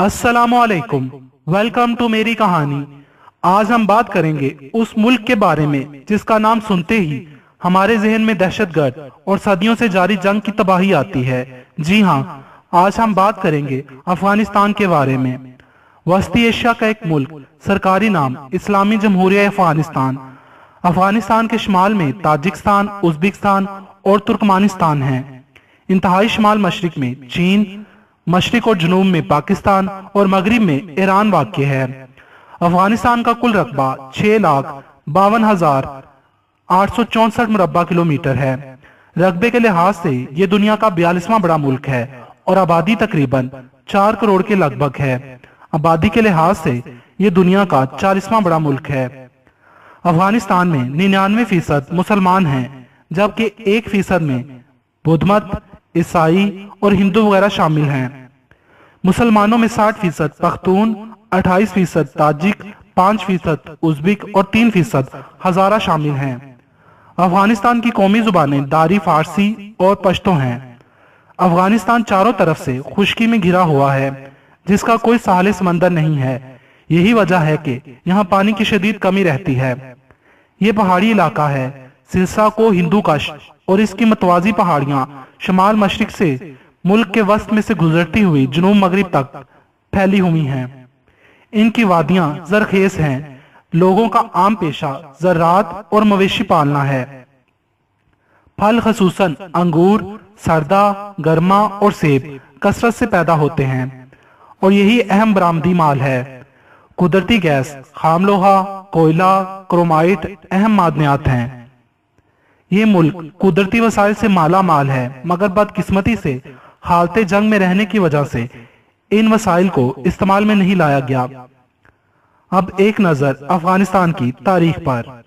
अस्सलामुअलैकुम। Welcome to मेरी कहानी। आज हम बात करेंगे उस मुल्क के बारे में जिसका नाम सुनते ही हमारे जहन में दहशतगर्द और सदियों से जारी जंग की तबाही आती है। जी हाँ, आज हम बात करेंगे अफगानिस्तान के बारे में। वस्ती एशिया का एक मुल्क, सरकारी नाम इस्लामी जमहूरिया अफगानिस्तान। अफगानिस्तान के शुमाल में ताजिकिस्तान, उज्बेकिस्तान और तुर्कमानिस्तान हैं। इंतहाई शुमाल मशरिक में चीन, मशरिक और जनूब में पाकिस्तान और मगरिब में ईरान वाक़ है। अफगानिस्तान का कुल रकबा 6,52,864 मुरब्बा किलोमीटर है। रकबे के लिहाज से ये दुनिया का 42वां बड़ा मुल्क है और आबादी तकरीबन 4 करोड़ के लगभग है। आबादी के लिहाज से ये दुनिया का 40वां बड़ा मुल्क है। अफगानिस्तान में 99% मुसलमान हैं, जबकि 1% में बुद्ध मत, ईसाई और हिंदू वगैरह शामिल हैं। मुसलमानों में 60% पख्तून, 28% ताजिक, 5% उज़्बेक और 3% हज़ारा शामिल हैं। अफगानिस्तान की कौमी जुबानें दारी, फारसी और पश्तो हैं। अफगानिस्तान चारों तरफ से खुश्की में घिरा हुआ है, जिसका कोई साहिल समंदर नहीं है। यही वजह है कि यहाँ पानी की शदीद कमी रहती है। ये पहाड़ी इलाका है। सिरसा को हिंदू कश और इसकी मतवाजी पहाड़ियां शमाल मशरिक से मुल्क के वस्त में से गुजरती हुई जनूब मगरिब तक फैली हुई हैं। इनकी वादियां जरखेज हैं। लोगों का आम पेशा ज़राअत और मवेशी पालना है। फल खसूसन अंगूर, सरदा, गरमा और सेब कसरत से पैदा होते हैं और यही अहम बरामदी माल है। कुदरती गैस, खाम लोहा, कोयला, क्रोमाइट अहम मादनियात हैं। ये मुल्क कुदरती वसाइल से माला माल है, मगर बदकिस्मती से हालते जंग में रहने की वजह से इन वसाइल को इस्तेमाल में नहीं लाया गया। अब एक नजर अफगानिस्तान की तारीख पर।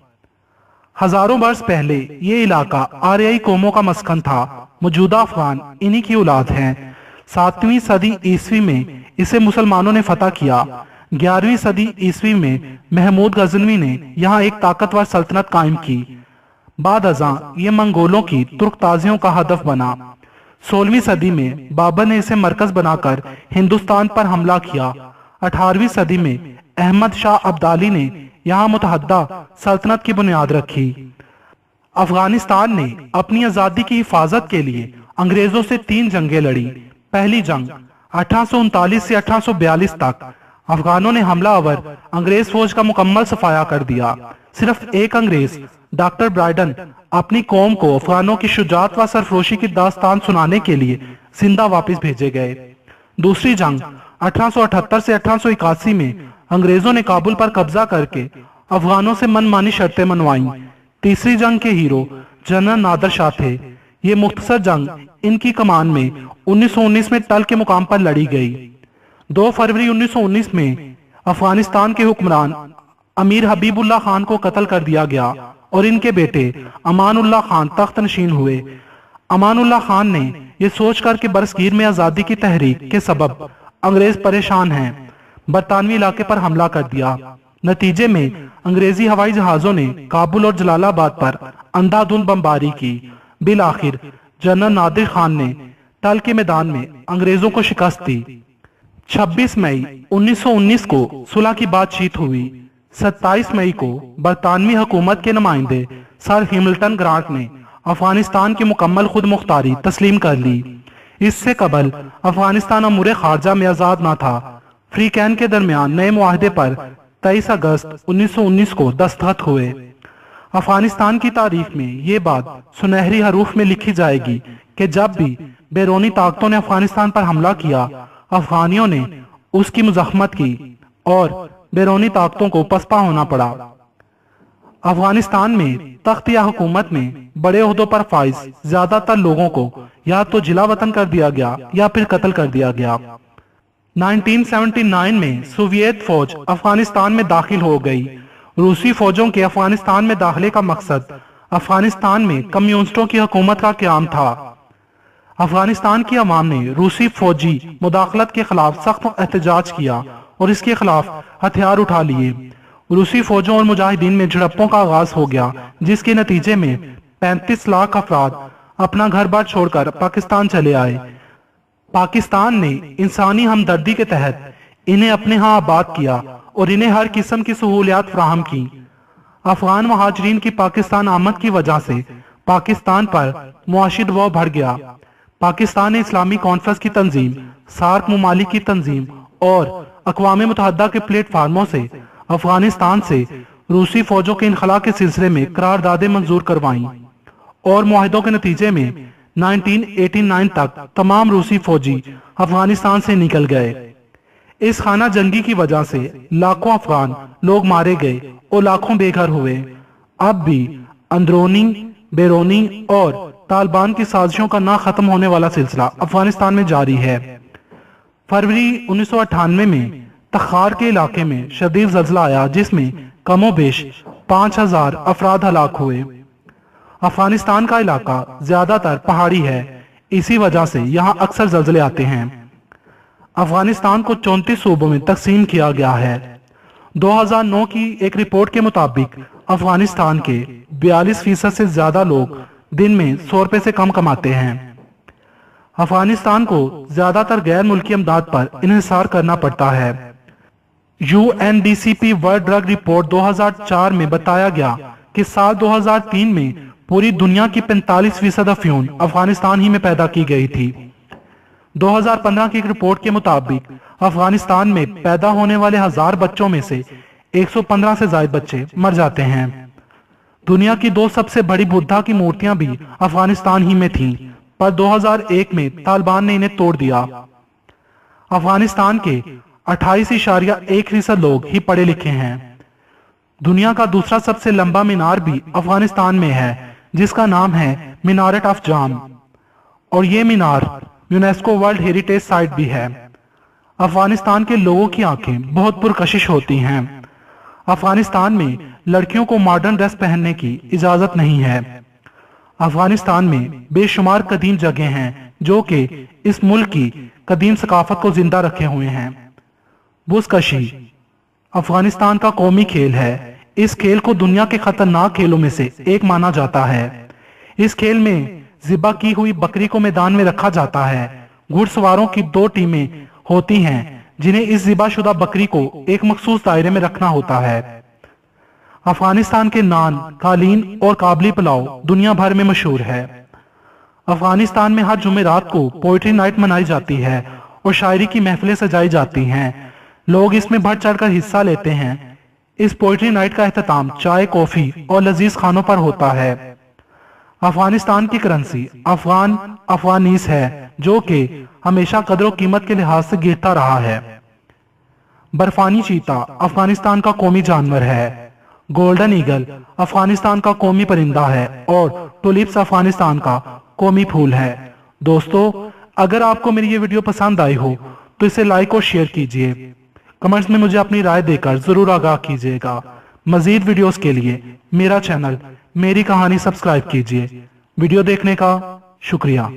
हजारों वर्ष पहले ये इलाका आर्याई कौमों का मस्कन था। मौजूदा अफगान इन्हीं की औलाद हैं। 7वीं सदी ईस्वी में इसे मुसलमानों ने फतह किया। 11वीं सदी ईस्वी में महमूद गजनवी ने यहाँ एक ताकतवर सल्तनत कायम की। बाद अज़ां ये मंगोलों की तुर्क ताजियों का हदफ बना। 16वीं सदी में बाबर ने इसे मरकज बनाकर हिंदुस्तान पर हमला किया। 18वीं सदी में अहमद शाह अब्दाली ने यहाँ मुतहद्दा सल्तनत की बुनियाद रखी। अफगानिस्तान ने अपनी आज़ादी की हिफाजत के लिए अंग्रेजों से 3 जंगें लड़ी। पहली जंग 1839 से 1842 तक अफगानों ने हमलावर अंग्रेज फौज का मुकम्मल सफाया कर दिया। सिर्फ एक अंग्रेज, डॉक्टर ब्राइडन, अपनी कौम को अफगानों की शुजाअत व सरफरोशी की दास्तान सुनाने के लिए जिंदा वापस भेजे गए। दूसरी जंग 1878 से 1881 में अंग्रेजों ने काबुल पर कब्जा करके अफगानों से मनमानी शर्तें मनवाईं। तीसरी जंग के हीरो जनरल नादर शाह थे। ये मुख्तसर जंग इनकी कमान में 1919 में टल के मुकाम पर लड़ी गई। 2 फरवरी 1919 में अफगानिस्तान के हुक्मरान अमीर हबीबुल्लाह खान को कत्ल कर दिया गया और इनके बेटे अमानुल्लाह खान तख्त नशीन हुए। अमानुल्लाह खान ने यह सोचकर कि बरसगीर में आजादी की तहरीक के सबब अंग्रेज परेशान हैं, बरतानवी इलाके पर हमला कर दिया। नतीजे में अंग्रेजी हवाई जहाजों ने काबुल और जलालाबाद पर अंधाधुंध बमबारी की। बिल आखिर जनरल नादिर खान ने टल के मैदान में अंग्रेजों को शिकस्त दी। 26 मई 1919 को सुलह की बातचीत हुई। 27 मई को बरतानवी हुकूमत के नुमाइंदे सर हैमिल्टन ग्रांट ने अफगानिस्तान की मुकम्मल खुद मुख्तारी तस्लीम कर ली। इससे कबल अफगानिस्तान अमूर खारजा में आजाद न था। फ्री कैन के दरमियान नए मुआहदे पर 23 अगस्त 1919 को दस्तखत हुए। अफगानिस्तान की तारीख में ये बात सुनहरी हरूफ में लिखी जाएगी कि जब भी बैरूनी ताकतों ने अफगानिस्तान पर हमला किया, अफगानियों ने उसकी मुज़ाहमत की और बैरूनी ताकतों को पसपा होना पड़ा। अफगानिस्तान में तख्त या हुकूमत में बड़े ओहदों पर फाइज ज्यादातर लोगों को या तो जिला वतन कर दिया गया या फिर कत्ल कर दिया गया। 1979 में सोवियत फौज अफगानिस्तान में दाखिल हो गई। रूसी फौजों के अफगानिस्तान में दाखिले का मकसद अफगानिस्तान में कम्युनिस्टों की हुकूमत का क्याम था। अफगानिस्तान की अवाम ने रूसी फौजी मुदाखलत के खिलाफ सख्त एहतजाज किया और इसके खिलाफ हथियार उठा लिए। रूसी फौजों और मुजाहिदीन में झड़पों का आगाज हो गया, जिसके नतीजे में 35 लाख अफराद अपना घर बार छोड़कर पाकिस्तान चले आए। पाकिस्तान ने इंसानी हमदर्दी के तहत इन्हें अपने यहाँ आबाद किया और इन्हें हर किस्म की सहूलियात फराहम की। अफगान महाजरीन की पाकिस्तान आमद की वजह से पाकिस्तान पर मुआशी दबाव बढ़ गया। पाकिस्तान ने इस्लामी कॉन्फ्रेंस की तंजीम, सार्क ममालिक की तंजीम और अक़वाम मुत्तहिदा के प्लेटफार्मों से अफगानिस्तान से रूसी फौजों के इनखला के सिलसिले में करारदादें मंजूर करवाईं और मुआहिदों के नतीजे में 1989 तक तमाम रूसी फौजी अफगानिस्तान से निकल गए। इस खाना जंगी की वजह से लाखों अफगान लोग मारे गए और लाखों बेघर हुए। अब भी अंदरूनी, बैरूनी और तालिबान की साजिशों का ना खत्म होने वाला सिलसिला अफगानिस्तान में जारी है। फरवरी 1998 में तखार के इलाके में शदीद ज़ल्ज़ला आया जिसमें कमोबेश 5000 अफराद हलाक हुए। अफगानिस्तान का इलाका ज्यादातर पहाड़ी है, इसी वजह से यहाँ अक्सर ज़ल्ज़ले आते हैं। अफगानिस्तान को 34 सूबों में तकसीम किया गया है। 2009 की एक रिपोर्ट के मुताबिक अफगानिस्तान के 42% से ज्यादा लोग दिन में 100 रुपए से कम कमाते हैं। अफगानिस्तान को ज्यादातर गैर मुल्की अमदाद पर इन्हिसार करना पड़ता है। UNDCP वर्ल्ड ड्रग रिपोर्ट 2004 में बताया गया कि साल 2003 में पूरी दुनिया की 45% अफयून अफगानिस्तान ही में पैदा की गई थी। 2015 की एक रिपोर्ट के मुताबिक अफगानिस्तान में पैदा होने वाले 1000 बच्चों में से 115 से ज्यादा बच्चे मर जाते हैं। दुनिया की 2 सबसे बड़ी बुद्धा की मूर्तियां भी अफगानिस्तान ही में थीं, पर 2001 में तालिबान ने इन्हें तोड़ दिया। अफगानिस्तान के 28.1% लोग ही पढ़े लिखे हैं। दुनिया का दूसरा सबसे लंबा मीनार भी अफगानिस्तान में है, जिसका नाम है मीनारत ऑफ जाम, और ये मीनार यूनेस्को वर्ल्ड हेरिटेज साइट भी है। अफगानिस्तान के लोगों की आंखें बहुत पुरकशिश होती हैं। अफगानिस्तान में लड़कियों को मॉडर्न ड्रेस पहनने की इजाजत नहीं है। अफगानिस्तान में बेशुमार कदीम जगह हैं जो कि इस मुल्क की कदीम सकाफत को जिंदा रखे हुए हैं। बुज़कशी अफगानिस्तान का कौमी खेल है। इस खेल को दुनिया के खतरनाक खेलों में से एक माना जाता है। इस खेल में ज़िबा की हुई बकरी को मैदान में रखा जाता है। घुड़सवारों की 2 टीमें होती हैं जिन्हें इस ज़िबाशुदा बकरी को एक मखसूस दायरे में रखना होता है। अफगानिस्तान के नान, कालीन और काबली पुलाव दुनिया भर में मशहूर है। अफगानिस्तान में हर जुमेरात को पोइट्री नाइट मनाई जाती है और शायरी की महफिलें सजाई जाती हैं। लोग इसमें बढ़ चढ़कर हिस्सा लेते हैं। इस पोइट्री नाइट का एहतमाम चाय, कॉफी और लजीज खानों पर होता है। अफगानिस्तान की करेंसी अफगानीस है, जो कि हमेशा कदर कीमत के लिहाज से गिरता रहा है। बर्फानी चीता अफगानिस्तान का कौमी जानवर है। गोल्डन ईगल अफगानिस्तान का कौमी परिंदा है और टुलिप्स अफगानिस्तान का कौमी फूल है। दोस्तों, अगर आपको मेरी ये वीडियो पसंद आई हो तो इसे लाइक और शेयर कीजिए। कमेंट्स में मुझे अपनी राय देकर जरूर आगाह कीजिएगा। मजीद वीडियोस के लिए मेरा चैनल मेरी कहानी सब्सक्राइब कीजिए। वीडियो देखने का शुक्रिया।